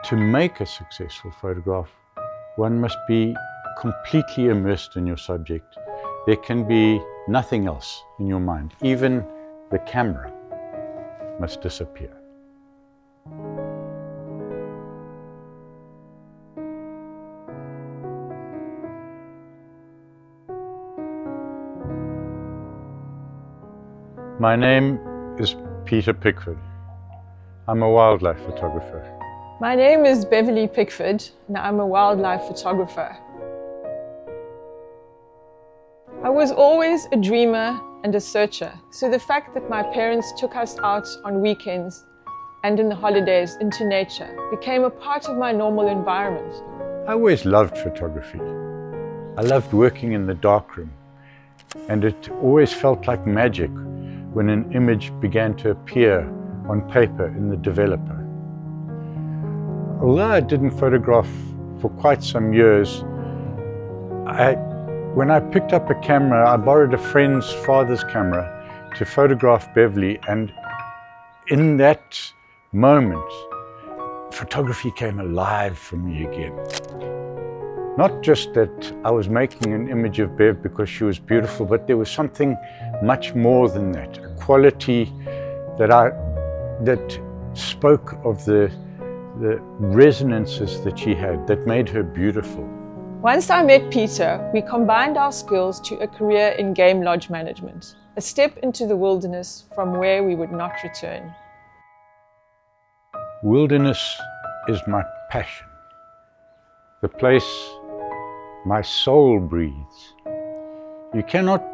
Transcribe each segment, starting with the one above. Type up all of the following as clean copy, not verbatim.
To make a successful photograph, one must be completely immersed in your subject. There can be nothing else in your mind. Even the camera must disappear. My name is Peter Pickford. I'm a wildlife photographer. My name is Beverly Pickford, and I'm a wildlife photographer. I was always a dreamer and a searcher, so the fact that my parents took us out on weekends and in the holidays into nature became a part of my normal environment. I always loved photography. I loved working in the darkroom, and it always felt like magic when an image began to appear on paper in the developer. Although I didn't photograph for quite some years, when I picked up a camera, I borrowed a friend's father's camera to photograph Beverly, and in that moment, photography came alive for me again. Not just that I was making an image of Bev because she was beautiful, but there was something much more than that, a quality that spoke of the resonances that she had that made her beautiful. Once I met Peter, we combined our skills to a career in game lodge management, a step into the wilderness from where we would not return. Wilderness is my passion, the place my soul breathes. You cannot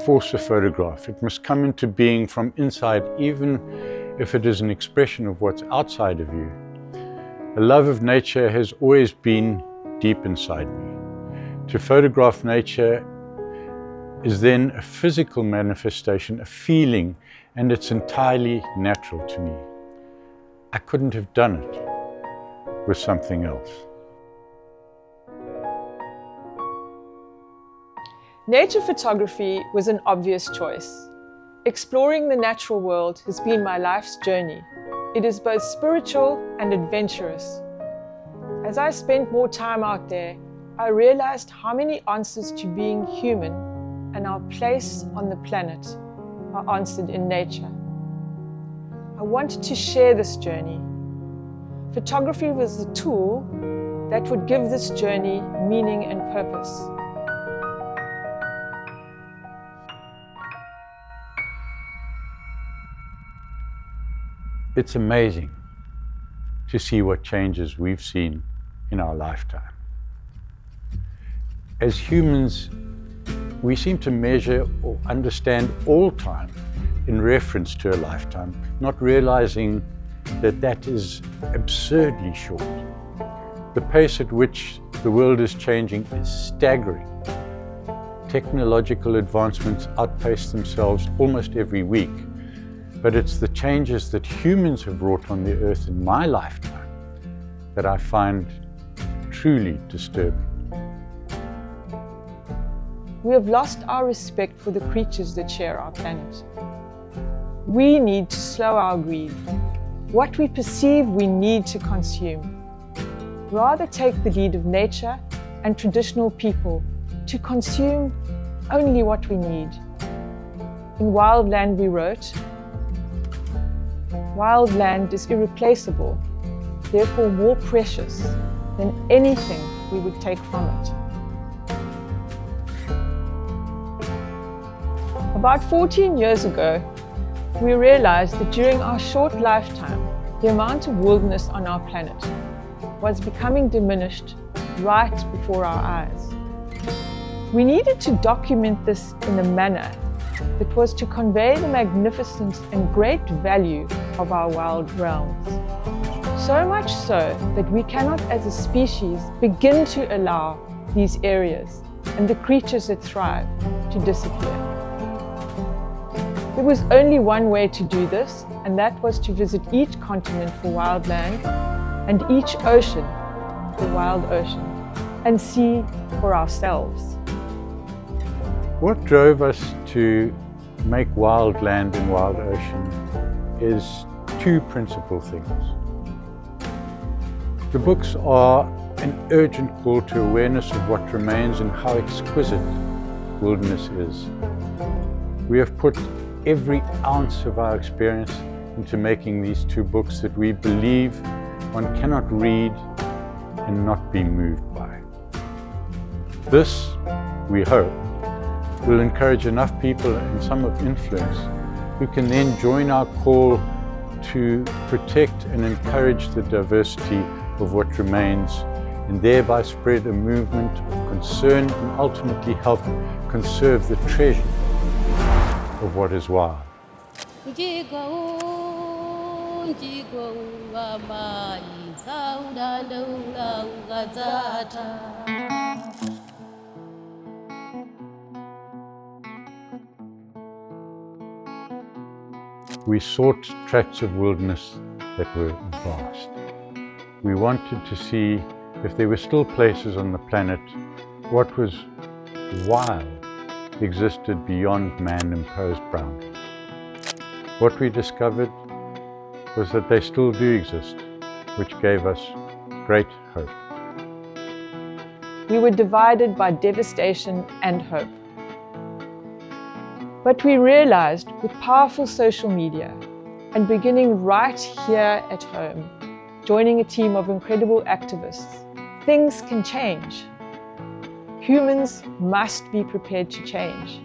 force a photograph. It must come into being from inside, even if it is an expression of what's outside of you. The love of nature has always been deep inside me. To photograph nature is then a physical manifestation, a feeling, and it's entirely natural to me. I couldn't have done it with something else. Nature photography was an obvious choice. Exploring the natural world has been my life's journey. It is both spiritual and adventurous. As I spent more time out there, I realized how many answers to being human and our place on the planet are answered in nature. I wanted to share this journey. Photography was the tool that would give this journey meaning and purpose. It's amazing to see what changes we've seen in our lifetime. As humans, we seem to measure or understand all time in reference to a lifetime, not realizing that that is absurdly short. The pace at which the world is changing is staggering. Technological advancements outpace themselves almost every week. But it's the changes that humans have wrought on the earth in my lifetime that I find truly disturbing. We have lost our respect for the creatures that share our planet. We need to slow our greed. What we perceive we need to consume. Rather take the lead of nature and traditional people to consume only what we need. In Wild Land we wrote, "Wild land is irreplaceable, therefore more precious than anything we would take from it." About 14 years ago, we realized that during our short lifetime, the amount of wilderness on our planet was becoming diminished right before our eyes. We needed to document this in a manner that was to convey the magnificence and great value of our wild realms. So much so that we cannot as a species begin to allow these areas and the creatures that thrive to disappear. There was only one way to do this, and that was to visit each continent for wild land and each ocean for wild ocean and see for ourselves. What drove us to make Wild Land and Wild Ocean is two principal things. The books are an urgent call to awareness of what remains and how exquisite wilderness is. We have put every ounce of our experience into making these two books that we believe one cannot read and not be moved by. This, we hope, will encourage enough people and some of influence who can then join our call to protect and encourage the diversity of what remains, and thereby spread a movement of concern and ultimately help conserve the treasure of what is wild. We sought tracts of wilderness that were vast. We wanted to see if there were still places on the planet what was wild existed beyond man-imposed boundaries. What we discovered was that they still do exist, which gave us great hope. We were divided by devastation and hope. But we realized with powerful social media and beginning right here at home, joining a team of incredible activists, things can change. Humans must be prepared to change.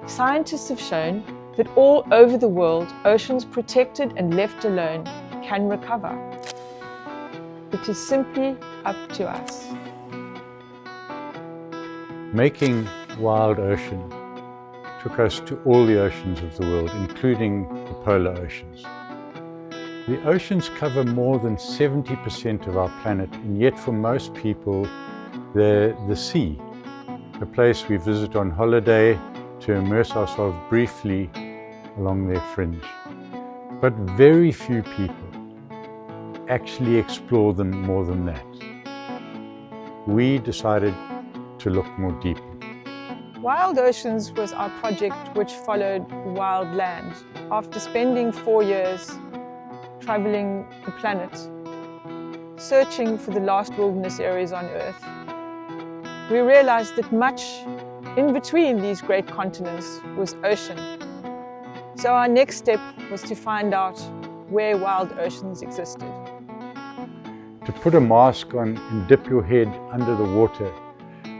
Scientists have shown that all over the world, oceans protected and left alone can recover. It is simply up to us. Making Wild Ocean took us to all the oceans of the world, including the polar oceans. The oceans cover more than 70% of our planet, and yet for most people, they're the sea, a place we visit on holiday to immerse ourselves briefly along their fringe. But very few people actually explore them more than that. We decided to look more deeply. Wild Oceans was our project which followed Wild Land. After spending 4 years traveling the planet, searching for the last wilderness areas on Earth, we realized that much in between these great continents was ocean. So our next step was to find out where wild oceans existed. To put a mask on and dip your head under the water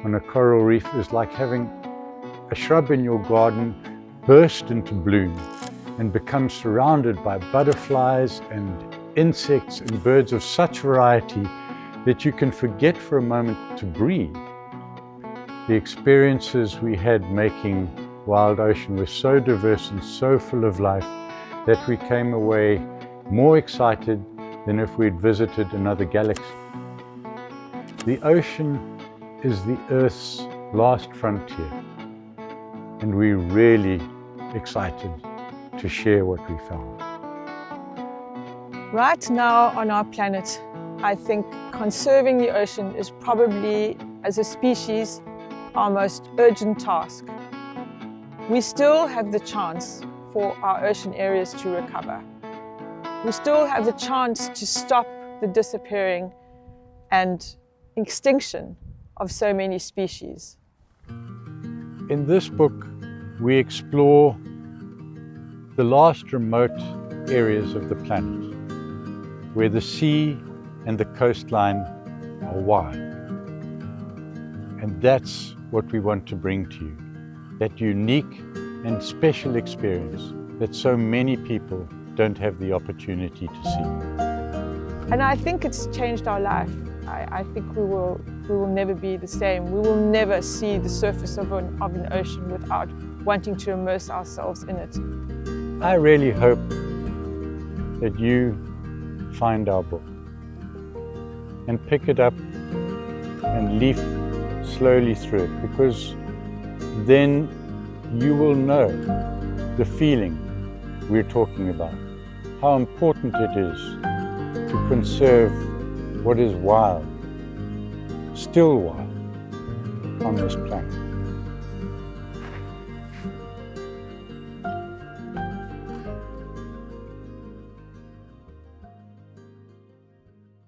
on a coral reef is like having a shrub in your garden burst into bloom and become surrounded by butterflies and insects and birds of such variety that you can forget for a moment to breathe. The experiences we had making Wild Ocean were so diverse and so full of life that we came away more excited than if we'd visited another galaxy. The ocean is the Earth's last frontier, and we're really excited to share what we found. Right now on our planet, I think conserving the ocean is probably, as a species, our most urgent task. We still have the chance for our ocean areas to recover. We still have the chance to stop the disappearing and extinction of so many species. In this book, we explore the last remote areas of the planet, where the sea and the coastline are wild. And that's what we want to bring to you, that unique and special experience that so many people don't have the opportunity to see. And I think it's changed our life. I think we will never be the same. We will never see the surface of an ocean without wanting to immerse ourselves in it. I really hope that you find our book and pick it up and leaf slowly through it, because then you will know the feeling we're talking about, how important it is to conserve what is wild, still wild, on this planet.